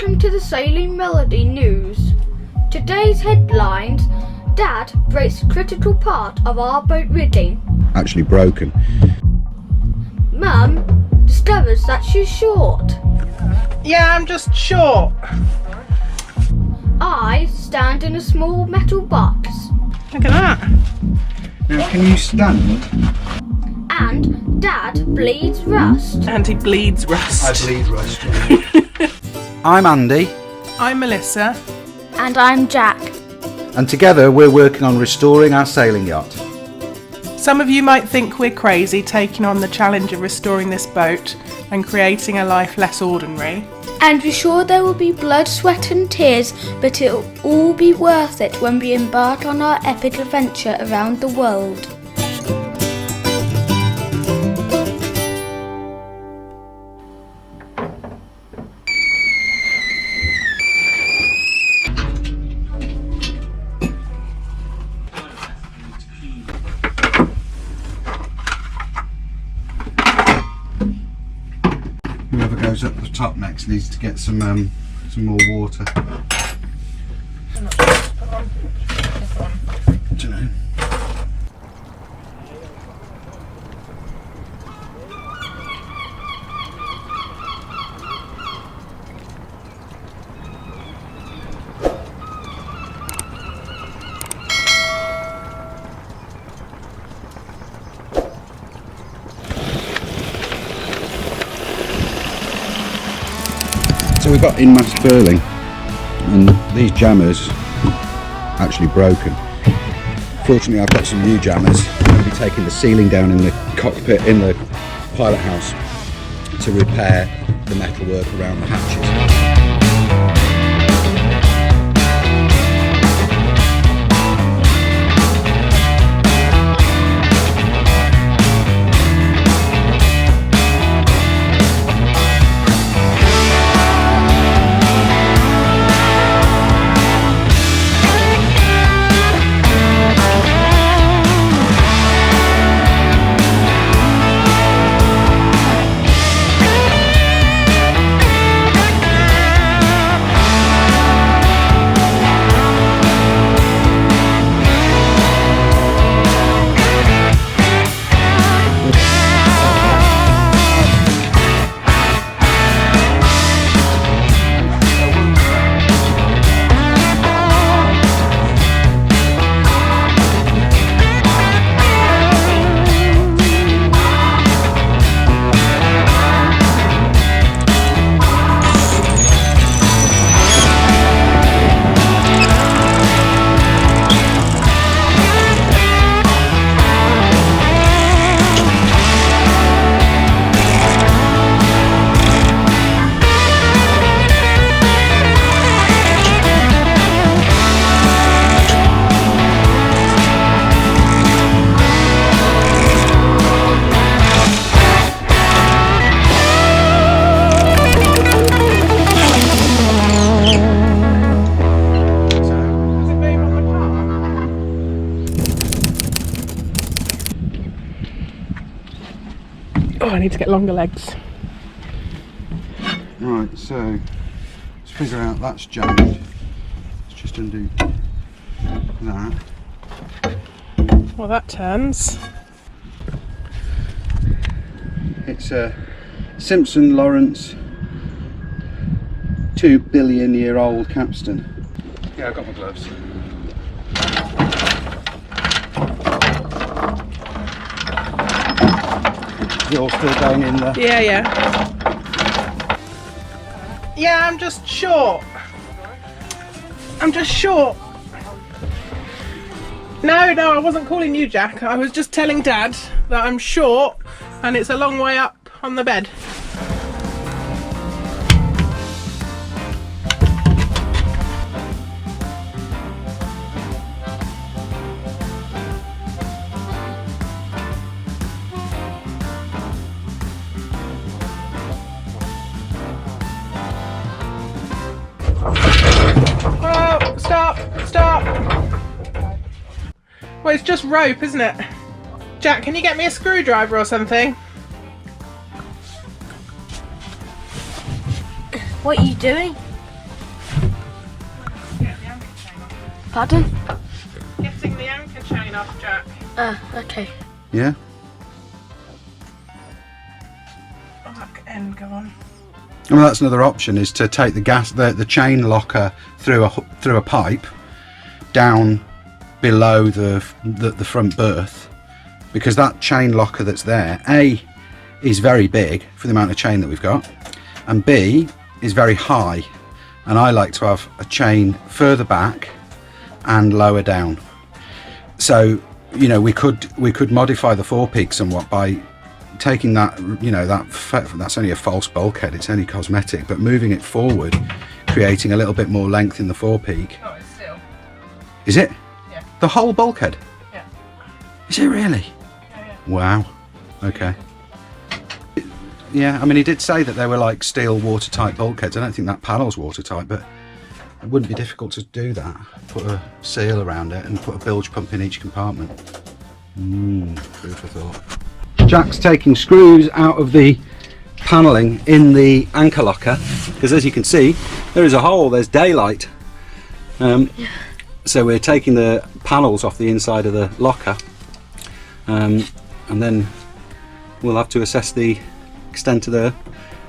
welcome to the Sailing Melody News. Today's headlines: Dad breaks a critical part of our boat rigging. Actually broken. Mum discovers that she's short. Yeah, I'm just short. I stand in a small metal box. Look at that. Now can you stand? And Dad bleeds rust. And he bleeds rust. I bleed rust. I'm Andy. I'm Melissa. And I'm Jack. And together we're working on restoring our sailing yacht. Some of you might think we're crazy taking on the challenge of restoring this boat and creating a life less ordinary. And we're sure there will be blood, sweat and tears, but it'll all be worth it when we embark on our epic adventure around the world. Whoever goes up the top next needs to get some more water. Do you know? So we've got in-mast furling, and these jammers actually broken. Fortunately I've got some new jammers. I'm going to be taking the ceiling down in the cockpit, in the pilot house, to repair the metalwork around the hatches. Oh, I need to get longer legs. Right, so let's figure out that's jammed. Let's just undo that. Well, that turns. It's a Simpson Lawrence 2 billion year old capstan. Yeah, I've got my gloves. You're still going in there? Yeah. Yeah, I'm just short. I'm just short. No, I wasn't calling you Jack. I was just telling Dad that I'm short and it's a long way up on the bed. Oh, stop! Well, it's just rope, isn't it? Jack, can you get me a screwdriver or something? What are you doing? Pardon? Getting the anchor chain off, Jack. Okay. Yeah? Back end, go on. Well, that's another option, is to take the chain locker through a pipe down below the front berth, because that chain locker that's there, A, is very big for the amount of chain that we've got, and B, is very high, and I like to have a chain further back and lower down. So, you know, we could modify the forepeak somewhat by taking that, you know, that's only a false bulkhead, it's only cosmetic, but moving it forward, creating a little bit more length in the forepeak. Oh, it's still. Is it? Yeah. The whole bulkhead? Yeah. Is it really? Yeah. Wow. Okay. Yeah, I mean, he did say that they were like steel watertight bulkheads. I don't think that panel's watertight, but it wouldn't be difficult to do that. Put a seal around it and put a bilge pump in each compartment. Food for thought. Jack's taking screws out of the panelling in the anchor locker, because as you can see, there is a hole, there's daylight. So we're taking the panels off the inside of the locker, and then we'll have to assess the extent of the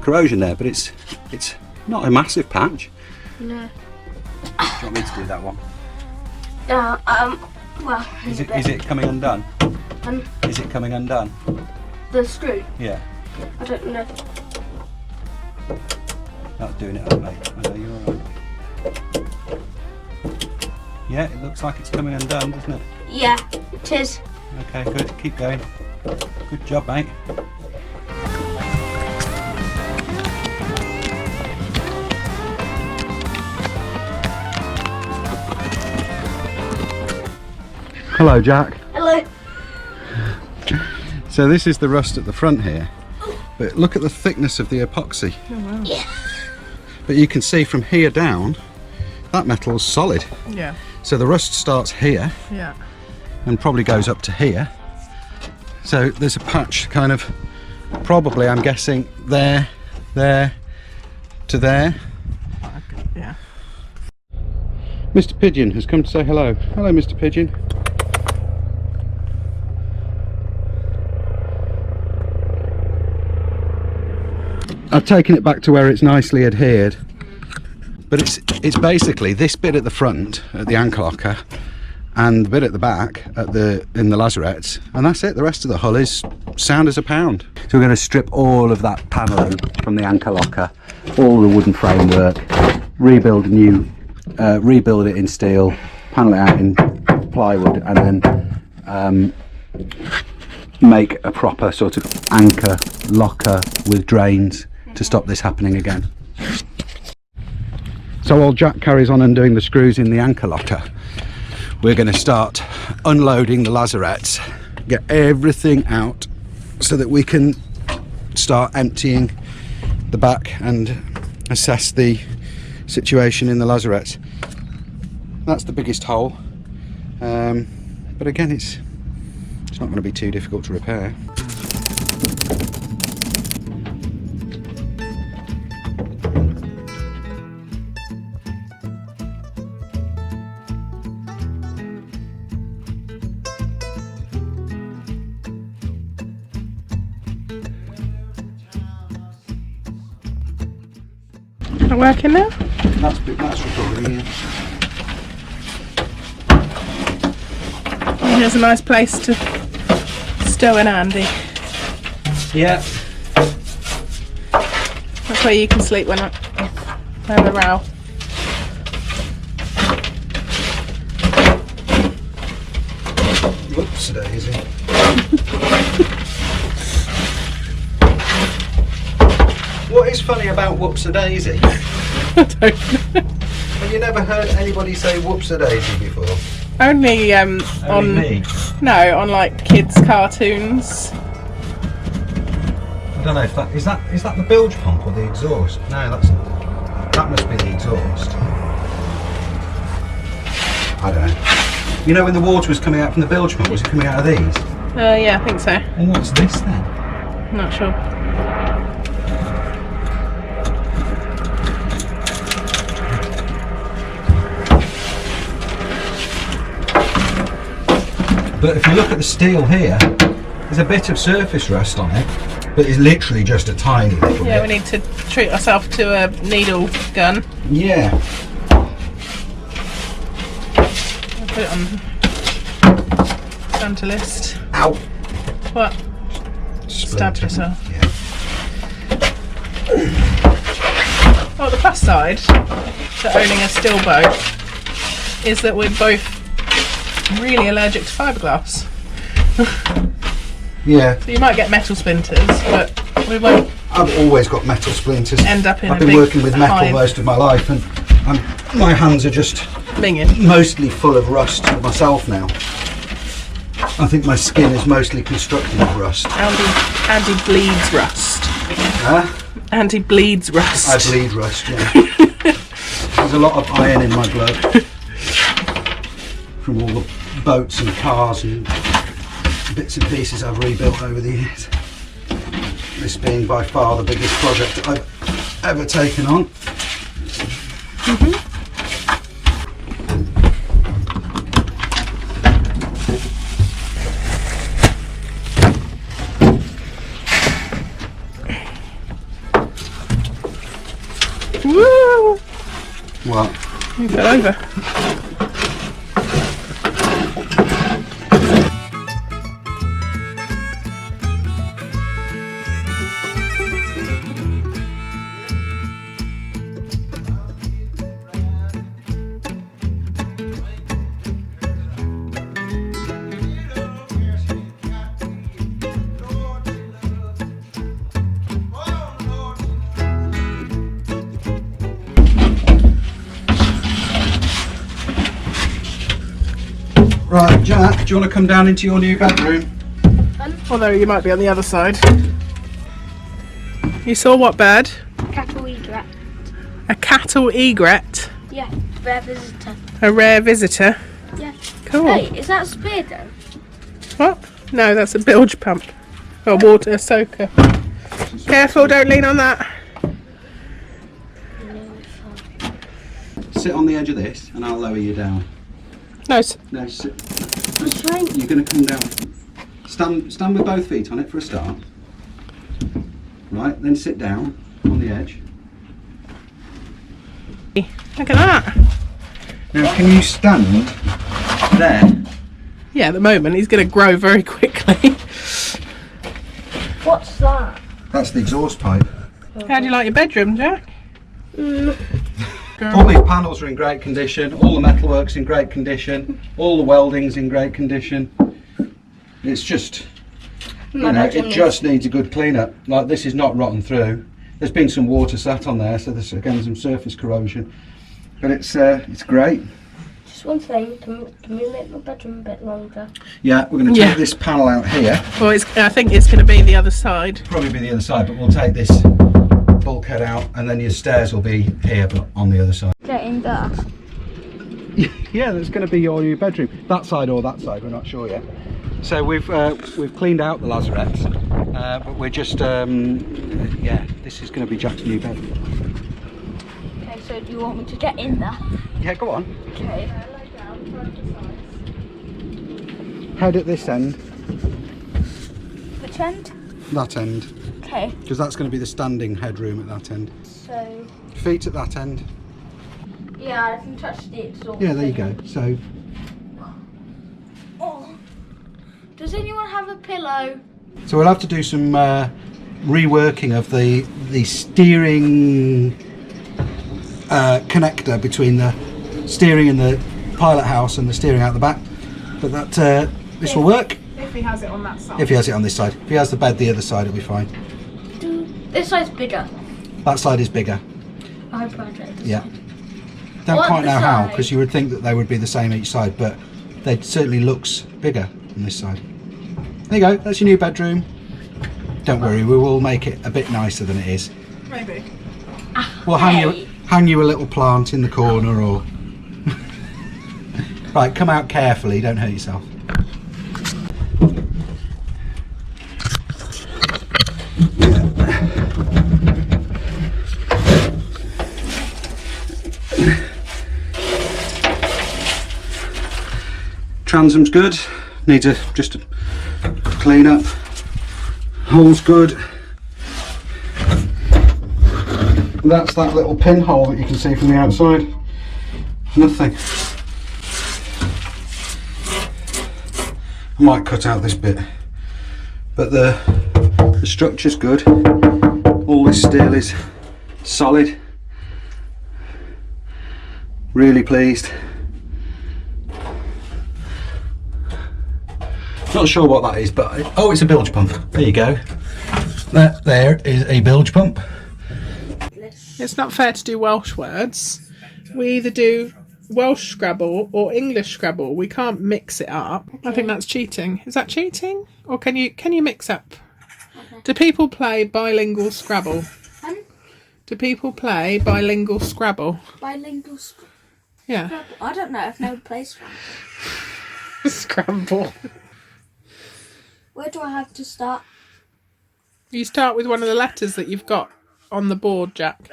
corrosion there, but it's not a massive patch. No. Do you want me to do that one? No, well, Is it coming undone? Is it coming undone? The screw? Yeah. I don't know. That's doing it up, mate. I know you're alright. Yeah, it looks like it's coming undone, doesn't it? Yeah, it is. Okay, good. Keep going. Good job, mate. Hello, Jack. Hello. So this is the rust at the front here, but look at the thickness of the epoxy. Oh, wow. Yeah. But you can see from here down, that metal's solid. Yeah. So the rust starts here Yeah. and probably goes up to here. So there's a patch kind of, probably, I'm guessing, there to there. Yeah. Mr. Pigeon has come to say hello. Hello, Mr. Pigeon. I've taken it back to where it's nicely adhered, but it's basically this bit at the front at the anchor locker and the bit at the back in the lazarettes, and that's it. The rest of the hull is sound as a pound. So we're going to strip all of that paneling from the anchor locker, all the wooden framework, rebuild it in steel, panel it out in plywood, and then make a proper sort of anchor locker with drains to stop this happening again. So while Jack carries on undoing the screws in the anchor locker, we're going to start unloading the lazarettes, get everything out so that we can start emptying the back and assess the situation in the lazarettes. That's the biggest hole, but again it's not going to be too difficult to repair. Not working now? That's recording, yeah. And here's a nice place to stow in Andy. Yeah. That's where you can sleep when I'm in the row. Whoops, daisy. What is funny about whoops-a-daisy? I don't know. Have you never heard anybody say whoops-a-daisy before? Only Only on me? no, on like kids' cartoons. I don't know if that is that the bilge pump or the exhaust? No, that must be the exhaust. I don't know. You know when the water was coming out from the bilge pump, was it coming out of these? Yeah, I think so. And what's this then? Not sure. But if you look at the steel here, there's a bit of surface rust on it, but it's literally just a tiny little Yeah, bit. we need to treat ourselves to a needle gun. Yeah. I'll put it on down to list. Ow. What? Stabbed yourself. Yeah. Well, the plus side to owning a steel boat is that we're both really allergic to fiberglass. Yeah. So you might get metal splinters, but we won't I've always got metal splinters. end up in I've a been big working with metal hive. most of my life, and my hands are just Minging. mostly full of rust myself now. I think my skin is mostly constructed of rust. Andy bleeds rust. Huh? Andy bleeds rust. I bleed rust, yeah. There's a lot of iron in my blood from all the boats and cars and bits and pieces I've rebuilt over the years. This being by far the biggest project that I've ever taken on. Woo! Well, You fell over. right, Jack, do you want to come down into your new bedroom? Although you might be on the other side. You saw what bird? Cattle egret. A cattle egret. Yeah, rare visitor. A rare visitor. Yeah. Cool. Hey, is that a speedo? What? No, that's a bilge pump. Or water soaker. Careful, don't lean on that. Sit on the edge of this and I'll lower you down. No, No, sit. I'm trying. You're going to come down. Stand with both feet on it for a start. Right, then sit down on the edge. look at that. Now, can you stand there? Yeah, at the moment he's going to grow very quickly. What's that? That's the exhaust pipe. How do you like your bedroom, Jack? All these panels are in great condition, all the metalwork's in great condition, all the welding's in great condition. It's just, it just needs a good clean up. Like, this is not rotten through. There's been some water sat on there, so there's again some surface corrosion. But it's great. Just one thing, can we make my bedroom a bit longer? Yeah, we're going to take this panel out here. Well, I think it's going to be the other side. Probably be the other side, but we'll take this bulkhead out and then your stairs will be here but on the other side. Getting there. Yeah, that's going to be your new bedroom. That side or that side, we're not sure yet. So we've cleaned out the lazarettes, but we're just yeah, this is going to be Jack's new bed. Okay, so do you want me to get in there? Yeah, go on. Okay. Head at this end. Which end? That end, Okay, because that's going to be the standing headroom at that end. so Feet at that end. yeah, I can touch the exhaust. Yeah, there you go. So Oh. Does anyone have a pillow? So we'll have to do some reworking of the steering connector between the steering in the pilot house and the steering out the back. But that this will work If he has it on that side. if he has it on this side. If he has the bed the other side, it'll be fine. This side's bigger. That side is bigger. I apologize. Yeah. Don't What quite know the how, side? because you would think that they would be the same each side, but they certainly looks bigger on this side. There you go. That's your new bedroom. Don't worry, we will make it a bit nicer than it is. Maybe. We'll hang you a little plant in the corner, or right. Come out carefully. Don't hurt yourself. Transom's good. needs just a clean up. Hole's good. That's that little pinhole that you can see from the outside. Nothing. I might cut out this bit, but the structure's good. All this steel is solid. Really pleased. Not sure what that is, but oh, it's a bilge pump. There you go. That there is a bilge pump. It's not fair to do Welsh words. We either do Welsh Scrabble or English Scrabble. We can't mix it up. Okay. I think that's cheating. Is that cheating? Or can you mix up? Okay. Do people play bilingual Scrabble? Do people play bilingual Scrabble? Bilingual Scrabble? Yeah. Scrabble. I don't know. I've never played Scrabble. Scramble. Where do I have to start? You start with one of the letters that you've got on the board, Jack.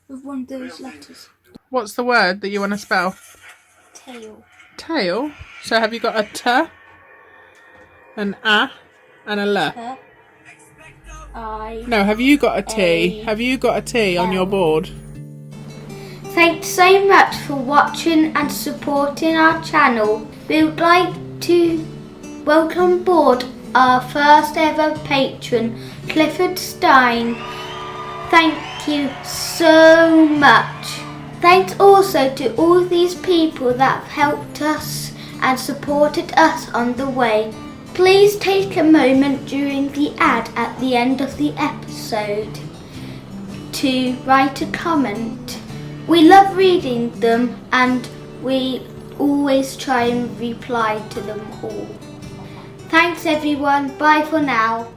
With one of those letters. What's the word that you want to spell? Tail. Tail? So have you got a T, an A, and a L? No, have you got a T? Have you got a T on your board? Thanks so much for watching and supporting our channel. We would like to welcome aboard our first ever patron, Clifford Stein. Thank you so much. Thanks also to all these people that have helped us and supported us on the way. Please take a moment during the ad at the end of the episode to write a comment. We love reading them and we always try and reply to them all. Thanks everyone, bye for now.